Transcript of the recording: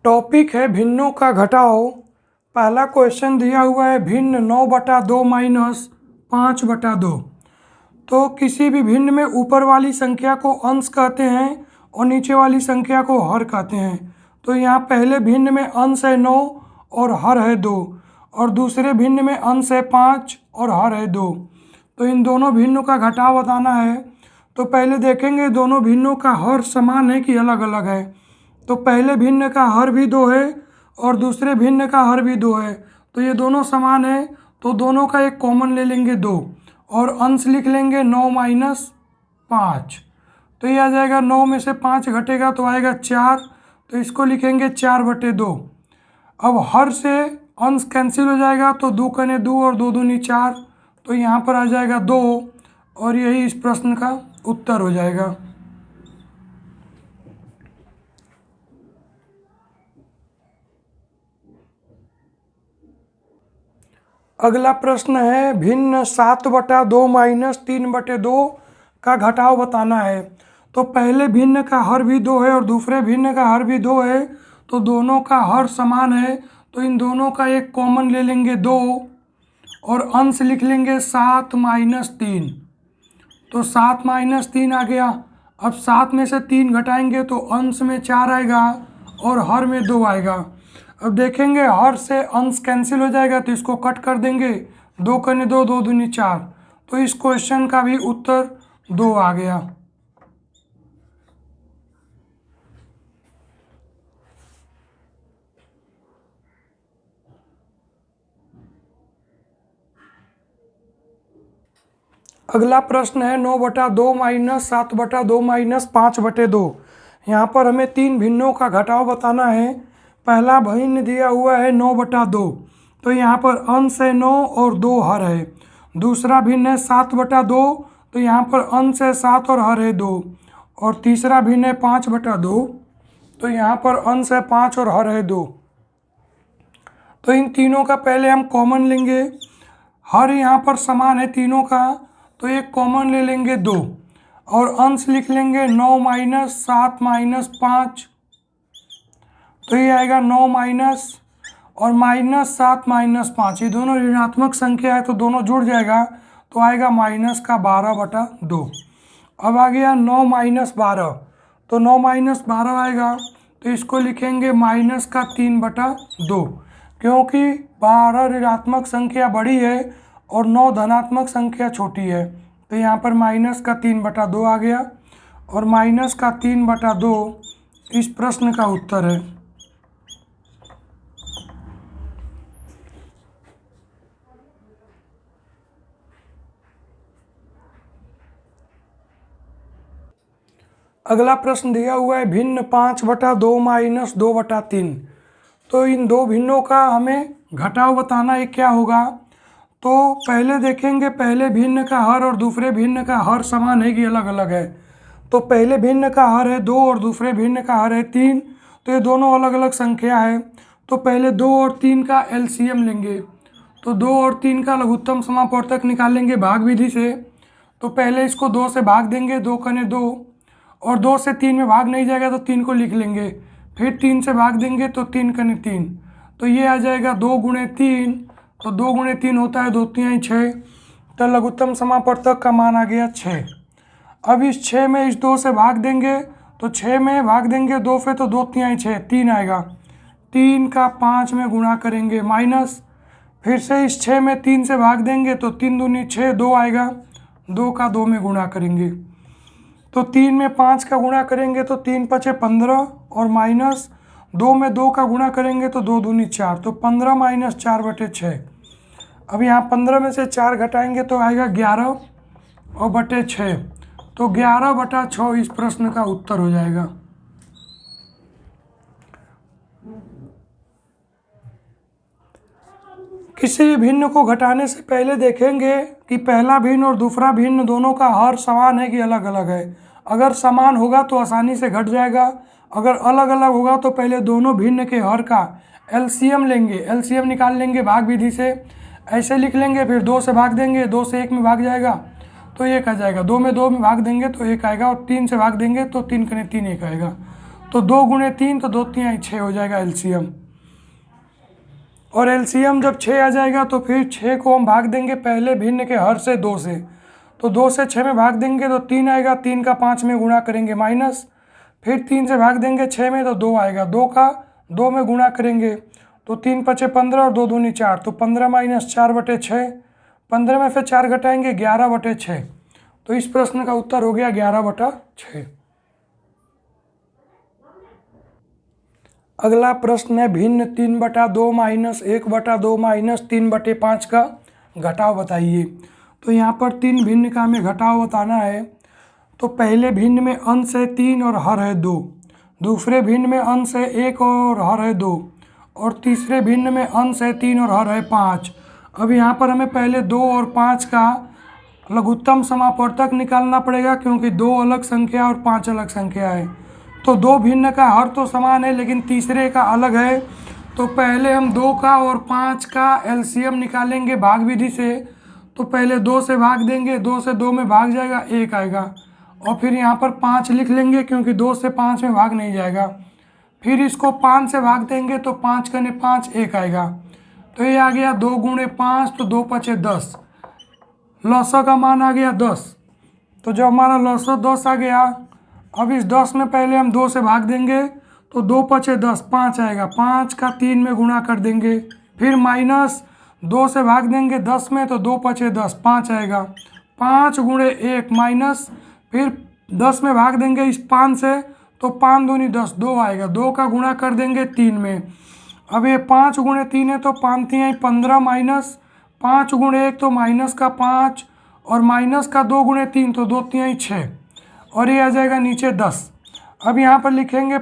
Topic है भिन्नों का घटाओ। पहला क्वेश्चन दिया हुआ है भिन्न 9/2 माइनस 5/2। तो किसी भी भिन्न में ऊपर वाली संख्या को अंश कहते हैं और नीचे वाली संख्या को हर कहते हैं। तो यहाँ पहले भिन्न में अंश है 9 और हर है 2, और दूसरे भिन्न में अंश है 5 और हर है 2। तो इन दोनों भिन्नों का घटाव बताना है। तो पहले देखेंगे दोनों भिन्नों का हर समान है कि अलग अलग है। तो पहले भिन्न का हर भी 2 है और दूसरे भिन्न का हर भी 2 है, तो ये दोनों समान है। तो दोनों का एक कॉमन ले लेंगे 2 और अंश लिख लेंगे 9 माइनस 5। तो ये आ जाएगा 9 में से 5 घटेगा तो आएगा 4, तो इसको लिखेंगे 4/2। अब हर से अंश कैंसिल हो जाएगा तो 2 कने 2 और 2 दूनी 4, तो यहाँ पर आ जाएगा 2 और यही इस प्रश्न का उत्तर हो जाएगा। अगला प्रश्न है भिन्न 7/2 माइनस 3/2 का घटाव बताना है। तो पहले भिन्न का हर भी 2 है और दूसरे भिन्न का हर भी 2 है, तो दोनों का हर समान है। तो इन दोनों का एक कॉमन ले लेंगे 2 और अंश लिख लेंगे 7 माइनस 3। तो 7 माइनस 3 आ गया। अब 7 में से 3 घटाएंगे तो अंश में 4 आएगा और हर में 2 आएगा। अब देखेंगे हर से अंश कैंसिल हो जाएगा तो इसको कट कर देंगे, 2 कने 2, 2 दूनी 4। तो इस क्वेश्चन का भी उत्तर 2 आ गया। अगला प्रश्न है 9/2 माइनस 7/2 माइनस 5/2। यहाँ पर हमें 3 भिन्नों का घटाव बताना है। पहला भिन्न दिया हुआ है 9/2, तो यहाँ पर अंश है 9 और 2 हर है। दूसरा भिन्न है 7/2, तो यहाँ पर अंश है 7 और हर है 2। और तीसरा भिन्न है 5/2, तो यहाँ पर अंश है 5 और हर है 2। तो इन तीनों का पहले हम कॉमन लेंगे। हर यहाँ पर समान है तीनों का, तो एक कॉमन ले लेंगे 2 और अंश लिख लेंगे 9 माइनस 7 माइनस 5। तो ये आएगा 9 माइनस और माइनस 7 माइनस 5, ये दोनों ऋणात्मक संख्या है तो दोनों जुड़ जाएगा, तो आएगा माइनस का 12/2। अब आ गया 9 माइनस 12, तो 9 माइनस 12 आएगा, तो इसको लिखेंगे माइनस का 3/2, क्योंकि 12 ऋणात्मक संख्या बड़ी है और 9 धनात्मक संख्या छोटी है। तो यहाँ पर माइनस का 3/2 आ गया और माइनस का 3/2 इस प्रश्न का उत्तर है। अगला प्रश्न दिया हुआ है भिन्न 5/2 माइनस 2/3। तो इन दो भिन्नों का हमें घटाव बताना है, क्या होगा। तो पहले देखेंगे पहले भिन्न का हर और दूसरे भिन्न का हर समान है कि अलग अलग है। तो पहले भिन्न का हर है 2 और दूसरे भिन्न का हर है 3, तो ये दोनों अलग अलग संख्या है। तो पहले 2 और 3 का एलसीएम लेंगे। तो 2 और 3 का लघुत्तम समापवर्तक निकालेंगे भाग विधि से। तो पहले इसको 2 से भाग देंगे, 2 कने 2, और 2 से 3 में भाग नहीं जाएगा तो 3 को लिख लेंगे। फिर 3 से भाग देंगे तो 3 कने 3, तो ये आ जाएगा 2 गुणे 3। तो 2 गुणे 3 होता है 2 तिहाई 6, तो लघुत्तम समापवर्तक का मान आ गया 6। अब इस 6 में इस 2 से भाग देंगे, तो 6 में भाग देंगे 2 पे तो 2 तिहाई 6, 3 आएगा। 3 का 5 में गुणा करेंगे माइनस, फिर से इस 6 में 3 से भाग देंगे तो 3 दूनी 6, 2 आएगा। 2 का 2 में गुणा करेंगे, तो 3 में 5 का गुणा करेंगे तो 3 5 15 और माइनस 2 में 2 का गुणा करेंगे तो 2 दूनी 4, तो 15 माइनस 4/6। अब यहाँ 15 में से 4 घटाएंगे तो आएगा 11 और बटे 6, तो 11/6 इस प्रश्न का उत्तर हो जाएगा। किसी भी भिन्न को घटाने से पहले देखेंगे कि पहला भिन्न और दूसरा भिन्न दोनों का हर समान है कि अलग अलग है। अगर समान होगा तो आसानी से घट जाएगा, अगर अलग अलग होगा तो पहले दोनों भिन्न के हर का एलसीएम लेंगे, एलसीएम निकाल लेंगे भाग विधि से। ऐसे लिख लेंगे, फिर 2 से भाग देंगे, 2 से 1 में भाग जाएगा तो 1 आ जाएगा। 2 में 2 में भाग देंगे तो 1 आएगा, और 3 से भाग देंगे तो 3 कने 3 1 आएगा। तो 2 गुणे 3 तो 2 तिहाई 6 हो जाएगा एलसीएम। और एलसीएम जब 6 आ जाएगा तो फिर 6 को हम भाग देंगे पहले भिन्न के हर से 2 से, तो 2 से 6 में भाग देंगे तो 3 आएगा, 3 का 5 में गुणा करेंगे माइनस, फिर 3 से भाग देंगे 6 में तो 2 आएगा, 2 का 2 में गुणा करेंगे तो 3 पचे 15 और 2 दूनी 4, तो 15 माइनस 4/6, 15 में फिर 4 घटाएंगे 11/6। तो इस प्रश्न का उत्तर हो गया 11/6। अगला प्रश्न है भिन्न 3/2 माइनस 1/2 माइनस 3/5 का घटाव बताइए। तो यहाँ पर 3 भिन्न का हमें घटाव बताना है। तो पहले भिन्न में अंश है 3 और हर है 2, दूसरे भिन्न में अंश है 1 और हर है 2, और तीसरे भिन्न में अंश है 3 और हर है 5। अब यहाँ पर हमें पहले 2 और 5 का लघुत्तम समापवर्तक निकालना पड़ेगा, क्योंकि 2 अलग संख्या और 5 अलग संख्या है। तो 2 भिन्न का हर तो समान है लेकिन तीसरे का अलग है, तो पहले हम 2 का और 5 का एलसीएम निकालेंगे भाग विधि से। तो पहले 2 से भाग देंगे, 2 से 2 में भाग जाएगा 1 आएगा, और फिर यहाँ पर 5 लिख लेंगे क्योंकि 2 से 5 में भाग नहीं जाएगा। फिर इसको 5 से भाग देंगे तो 5 कने 5 1 आएगा, तो ये आ गया 2 गुणे 5 तो 2 पचे 10, लौसक का मान आ गया 10। तो जब हमारा लौसक 10 आ गया, अब इस 10 में पहले हम 2 से भाग देंगे तो 2 पचे 10 5 आएगा, 5 का 3 में गुणा कर देंगे, फिर माइनस 2 से भाग देंगे 10 में तो 2 पचे 10 5 आएगा, 5 गुणे 1 माइनस, फिर 10 में भाग देंगे इस 5 से तो 5 दूनी 10 2 आएगा, 2 का गुणा कर देंगे 3 में। अब ये 5 गुणे 3 है तो 5 तिहाई 15 माइनस 5 गुणे 1 तो माइनस का 5 और माइनस का 2 गुणे 3 तो 2 तिहाई 6, और ये आ जाएगा नीचे 10। अब यहाँ पर लिखेंगे